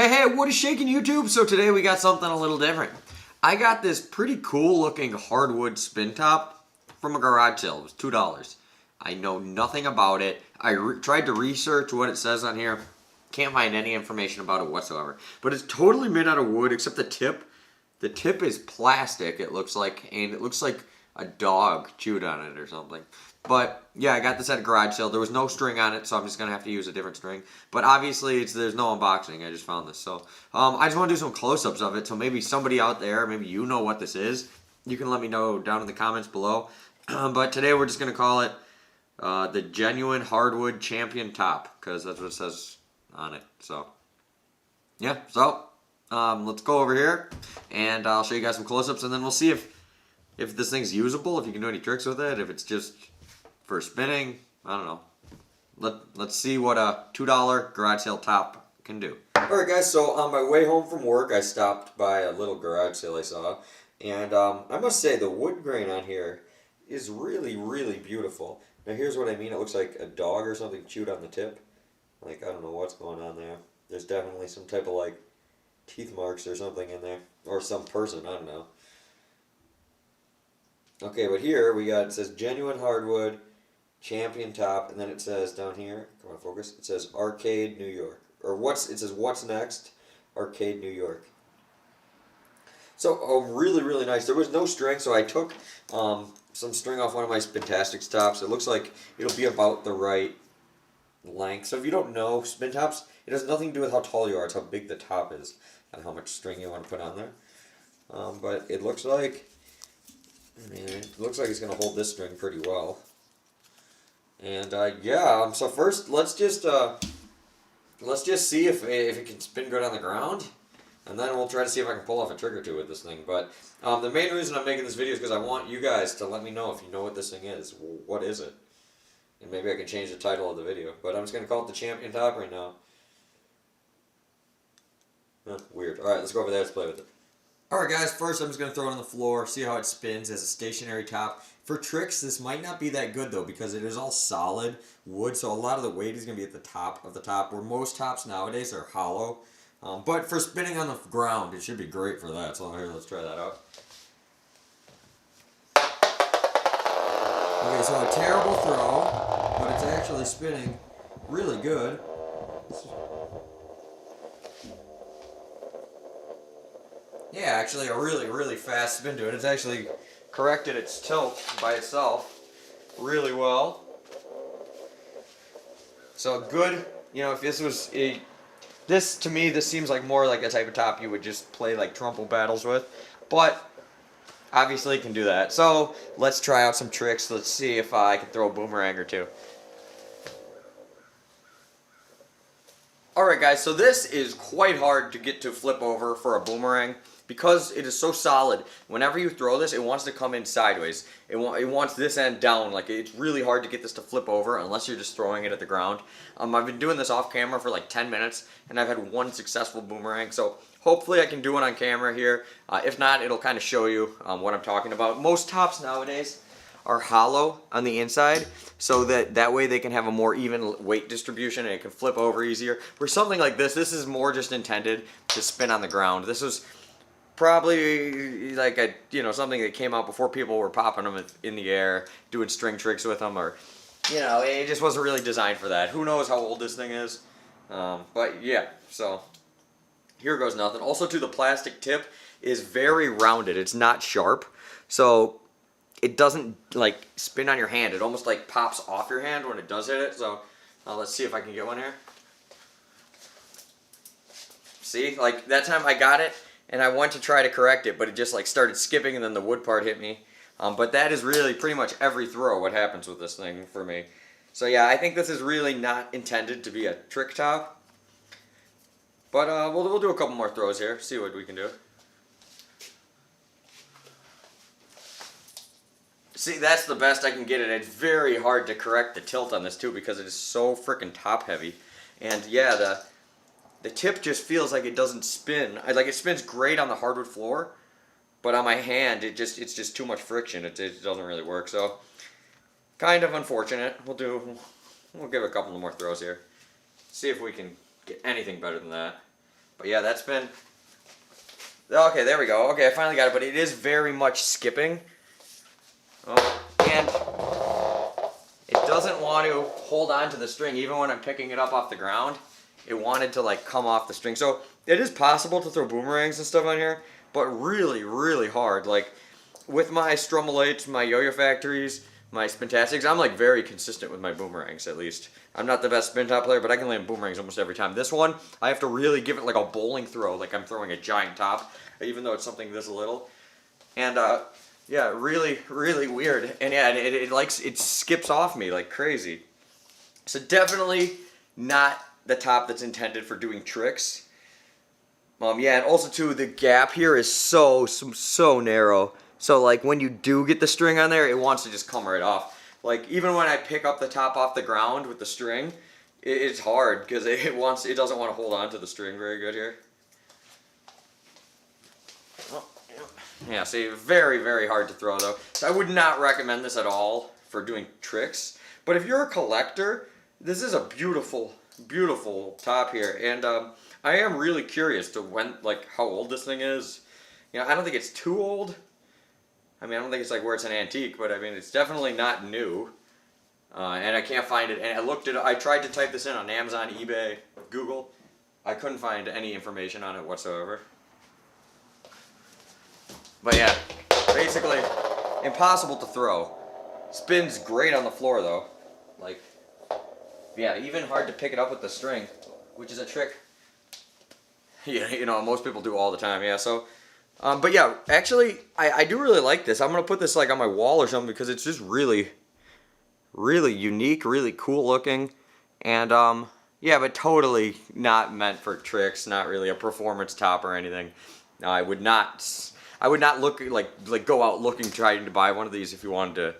Hey, what is shaking YouTube? So today we got something a little different. I got this pretty cool looking hardwood spin top from a garage sale. It was $2. I know nothing about it. I tried to research what it says on here. Can't find any information about it whatsoever. But it's totally made out of wood except the tip. The tip is plastic, it looks like, and it looks like a dog chewed on it or something. But yeah, I got this at a garage sale. There was no string on it, so I'm just gonna have to use a different string. But obviously, there's no unboxing. I just found this, so I just want to do some close-ups of it. So maybe somebody out there, maybe you know what this is. You can let me know down in the comments below. But today we're just gonna call it the Genuine Hardwood Champion Top, because that's what it says on it. So yeah, so let's go over here, and I'll show you guys some close-ups, and then we'll see if this thing's usable, if you can do any tricks with it, if it's just for spinning. I don't know. Let's see what a $2 garage sale top can do. Alright guys, so on my way home from work, I stopped by a little garage sale I saw, and I must say the wood grain on here is really, really beautiful. Now here's what I mean. It looks like a dog or something chewed on the tip. Like, I don't know what's going on there. There's definitely some type of like teeth marks or something in there, or some person, I don't know. Okay, but here we got, it says Genuine Hardwood Champion Top, and then it says down here, come on focus, it says Arcade, New York. Or it says What's Next? Arcade, New York. So, really, really nice. There was no string, so I took some string off one of my Spintastics tops. It looks like it'll be about the right length. So if you don't know, spin tops, it has nothing to do with how tall you are, it's how big the top is and how much string you want to put on there. But it looks like, it looks like it's going to hold this string pretty well. And yeah, so first let's just see if it can spin good on the ground, and then we'll try to see if I can pull off a trick or two with this thing. But the main reason I'm making this video is because I want you guys to let me know if you know what this thing is. What is it? And maybe I can change the title of the video. But I'm just going to call it the Champion Top right now. Weird. Alright, let's go over there, let's play with it. Alright guys, first I'm just going to throw it on the floor, see how it spins as a stationary top. For tricks, this might not be that good though, because it is all solid wood, so a lot of the weight is going to be at the top of the top, where most tops nowadays are hollow. But for spinning on the ground, it should be great for that. So here, let's try that out. Okay, so a terrible throw, but it's actually spinning really good. Yeah, actually a really, really fast spin to it. It's actually corrected its tilt by itself really well. So good, you know, if this was this to me, this seems like more like a type of top you would just play like Trompo battles with, but obviously it can do that. So let's try out some tricks. Let's see if I can throw a boomerang or two. Alright guys, so this is quite hard to get to flip over for a boomerang because it is so solid. Whenever you throw this, it wants to come in sideways. It wants this end down. Like, it's really hard to get this to flip over unless you're just throwing it at the ground. I've been doing this off camera for like 10 minutes and I've had one successful boomerang. So hopefully I can do it on camera here. If not, it'll kind of show you what I'm talking about. Most tops nowadays are hollow on the inside, so that way they can have a more even weight distribution and it can flip over easier. For something like this is more just intended to spin on the ground. This was probably like something that came out before people were popping them in the air, doing string tricks with them, or it just wasn't really designed for that. Who knows how old this thing is? But yeah, so here goes nothing. Also, too, the plastic tip is very rounded. It's not sharp, so it doesn't like spin on your hand. It almost like pops off your hand when it does hit it. So let's see if I can get one here. See, like that time I got it and I went to try to correct it, but it just like started skipping and then the wood part hit me. But that is really pretty much every throw what happens with this thing for me. So yeah, I think this is really not intended to be a trick top. But we'll do a couple more throws here, see what we can do. See, that's the best I can get it. It's very hard to correct the tilt on this too because it is so freaking top heavy. And yeah, the tip just feels like it doesn't spin. Like, it spins great on the hardwood floor, but on my hand it's just too much friction. It doesn't really work. So kind of unfortunate. We'll give it a couple more throws here. See if we can get anything better than that. But yeah, that's been... Okay, there we go. Okay, I finally got it, but it is very much skipping. Oh, and it doesn't want to hold on to the string even when I'm picking it up off the ground. It wanted to like come off the string. So it is possible to throw boomerangs and stuff on here, but really, really hard. Like with my Strumulates, my Yo-Yo Factories, my Spintastics, I'm like very consistent with my boomerangs at least. I'm not the best spin top player, but I can land boomerangs almost every time. This one, I have to really give it like a bowling throw, like I'm throwing a giant top, even though it's something this little. And yeah, really, really weird. And yeah, it skips off me like crazy. So definitely not the top that's intended for doing tricks. Yeah, and also too, the gap here is so narrow. So like when you do get the string on there, it wants to just come right off. Like even when I pick up the top off the ground with the string, it's hard because it doesn't want to hold on to the string very good here. Oh, yeah, see, very, very hard to throw though. So I would not recommend this at all for doing tricks. But if you're a collector, this is a beautiful, beautiful top here. And I am really curious to how old this thing is. You know, I don't think it's too old. I mean, I don't think it's like where it's an antique, but I mean, it's definitely not new. And I can't find it. And I tried to type this in on Amazon, eBay, Google. I couldn't find any information on it whatsoever. But yeah, basically impossible to throw. Spins great on the floor though. Like, yeah, even hard to pick it up with the string, which is a trick. Yeah, you know, most people do all the time. Yeah, so, but yeah, actually, I do really like this. I'm gonna put this like on my wall or something because it's just really, really unique, really cool looking, and yeah, but totally not meant for tricks. Not really a performance top or anything. I would not look go out looking trying to buy one of these if you wanted to,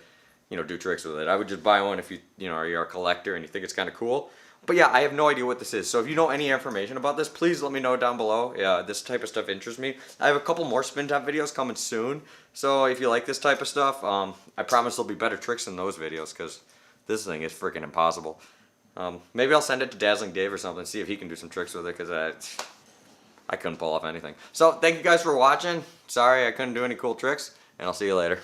you know, do tricks with it. I would just buy one if you're a collector and you think it's kind of cool. But yeah, I have no idea what this is. So if you know any information about this, please let me know down below. Yeah, this type of stuff interests me. I have a couple more spin top videos coming soon. So if you like this type of stuff, I promise there'll be better tricks in those videos because this thing is freaking impossible. Maybe I'll send it to Dazzling Dave or something, see if he can do some tricks with it because I couldn't pull off anything. So thank you guys for watching. Sorry I couldn't do any cool tricks, and I'll see you later.